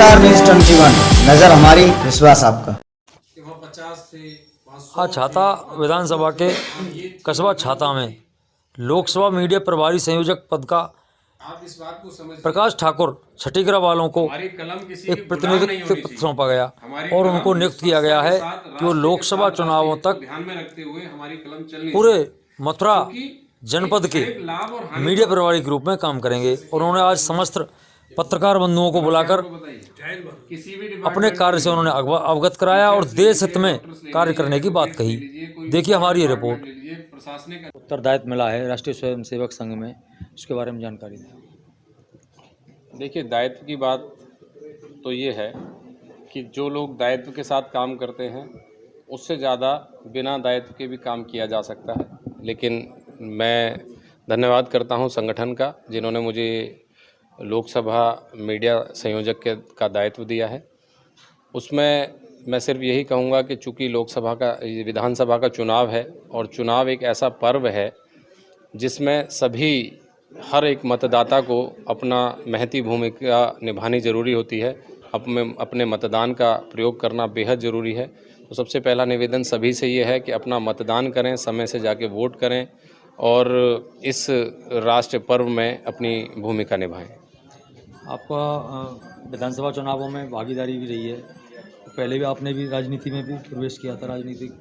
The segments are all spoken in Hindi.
समाचार न्यूज 21 नजर हमारी विश्वास आपका। आज छाता विधानसभा के कस्बा छाता में लोकसभा मीडिया प्रभारी संयोजक पद का प्रकाश ठाकुर छठीगरा वालों को एक प्रतिनिधित्व सौंपा गया और उनको नियुक्त किया गया है कि वो लोकसभा चुनावों तक पूरे मथुरा जनपद के मीडिया प्रभारी के रूप में काम करेंगे। और उन्होंने आज समस्त पत्रकार बंधुओं को बुलाकर अपने कार्य से उन्होंने अवगत कराया और देश हित में कार्य करने की बात कही। देखिए हमारी ये रिपोर्ट। उत्तरदायित्व मिला है राष्ट्रीय स्वयंसेवक संघ में, उसके बारे में जानकारी दें। देखिए, दायित्व की बात तो ये है कि जो लोग दायित्व के साथ काम करते हैं उससे ज़्यादा बिना दायित्व के भी काम किया जा सकता है। लेकिन मैं धन्यवाद करता हूं संगठन का, जिन्होंने मुझे लोकसभा मीडिया संयोजक का दायित्व दिया है। उसमें मैं सिर्फ यही कहूँगा कि चूँकि लोकसभा का विधानसभा का चुनाव है और चुनाव एक ऐसा पर्व है जिसमें हर एक मतदाता को अपना महती भूमिका निभानी ज़रूरी होती है। अपने मतदान का प्रयोग करना बेहद ज़रूरी है। तो सबसे पहला निवेदन सभी से ये है कि अपना मतदान करें, समय से जाके वोट करें और इस राष्ट्र पर्व में अपनी भूमिका निभाएं। आपका विधानसभा चुनावों में भागीदारी भी रही है, पहले भी आपने भी राजनीति में भी प्रवेश किया था राजनीतिक,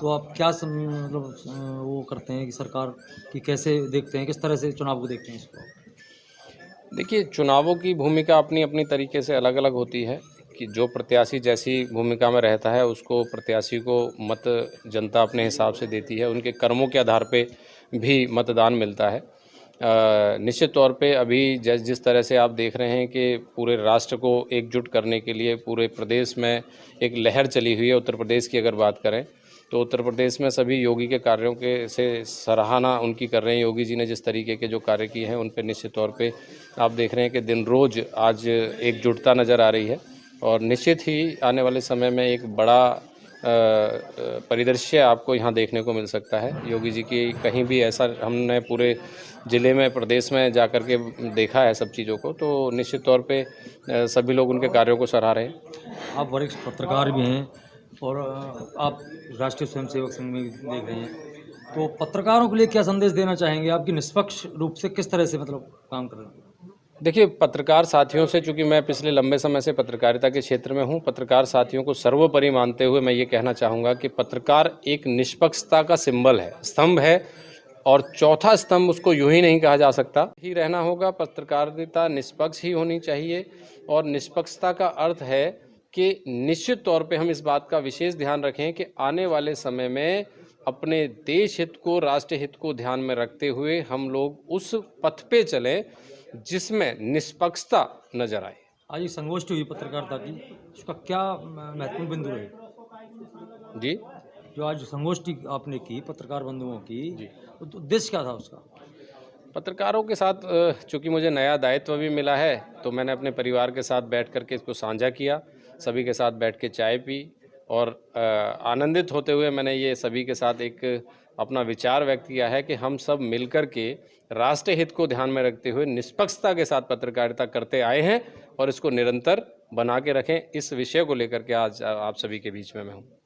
तो आप क्या मतलब वो करते हैं कि सरकार की कैसे देखते हैं, किस तरह से चुनाव को देखते हैं इसको? देखिए, चुनावों की भूमिका अपनी अपनी तरीके से अलग अलग होती है कि जो प्रत्याशी जैसी भूमिका में रहता है उसको प्रत्याशी को मत जनता अपने हिसाब से देती है। उनके कर्मों के आधार पे भी मतदान मिलता है। निश्चित तौर पे अभी जिस तरह से आप देख रहे हैं कि पूरे राष्ट्र को एकजुट करने के लिए पूरे प्रदेश में एक लहर चली हुई है। उत्तर प्रदेश की अगर बात करें तो उत्तर प्रदेश में सभी योगी के कार्यों के से सराहना उनकी कर रहे हैं। योगी जी ने जिस तरीके के जो कार्य किए हैं उन पर निश्चित तौर पे आप देख रहे हैं कि दिन रोज़ आज एकजुटता नज़र आ रही है और निश्चित ही आने वाले समय में एक बड़ा परिदृश्य आपको यहाँ देखने को मिल सकता है। योगी जी की कहीं भी ऐसा हमने पूरे ज़िले में प्रदेश में जाकर के देखा है सब चीज़ों को, तो निश्चित तौर पे सभी लोग उनके कार्यों को सराह रहे हैं। आप वरिष्ठ पत्रकार भी हैं और आप राष्ट्रीय स्वयंसेवक संघ में देख रहे हैं, तो पत्रकारों के लिए क्या संदेश देना चाहेंगे? आपकी निष्पक्ष रूप से किस तरह से मतलब काम कर रहे हैं? देखिए, पत्रकार साथियों से, चूँकि मैं पिछले लंबे समय से पत्रकारिता के क्षेत्र में हूँ, पत्रकार साथियों को सर्वोपरि मानते हुए मैं ये कहना चाहूँगा कि पत्रकार एक निष्पक्षता का सिंबल है, स्तंभ है और चौथा स्तंभ उसको यूं ही नहीं कहा जा सकता ही रहना होगा। पत्रकारिता निष्पक्ष ही होनी चाहिए और निष्पक्षता का अर्थ है कि निश्चित तौर पे हम इस बात का विशेष ध्यान रखें कि आने वाले समय में अपने देश हित को, राष्ट्र हित को ध्यान में रखते हुए हम लोग उस पथ पे चलें जिसमें निष्पक्षता नजर आए। आज ये संगोष्ठी हुई पत्रकारिता की, उसका क्या महत्वपूर्ण बिंदु है जी? जो आज संगोष्ठी आपने की पत्रकार बंधुओं की, तो उद्देश्य क्या था उसका? पत्रकारों के साथ चूँकि मुझे नया दायित्व भी मिला है तो मैंने अपने परिवार के साथ बैठ करके इसको साझा किया, सभी के साथ बैठ के चाय पी और आनंदित होते हुए मैंने ये सभी के साथ एक अपना विचार व्यक्त किया है कि हम सब मिलकर के राष्ट्र हित को ध्यान में रखते हुए निष्पक्षता के साथ पत्रकारिता करते आए हैं और इसको निरंतर बना के रखें। इस विषय को लेकर के आज आप सभी के बीच में मैं हूँ।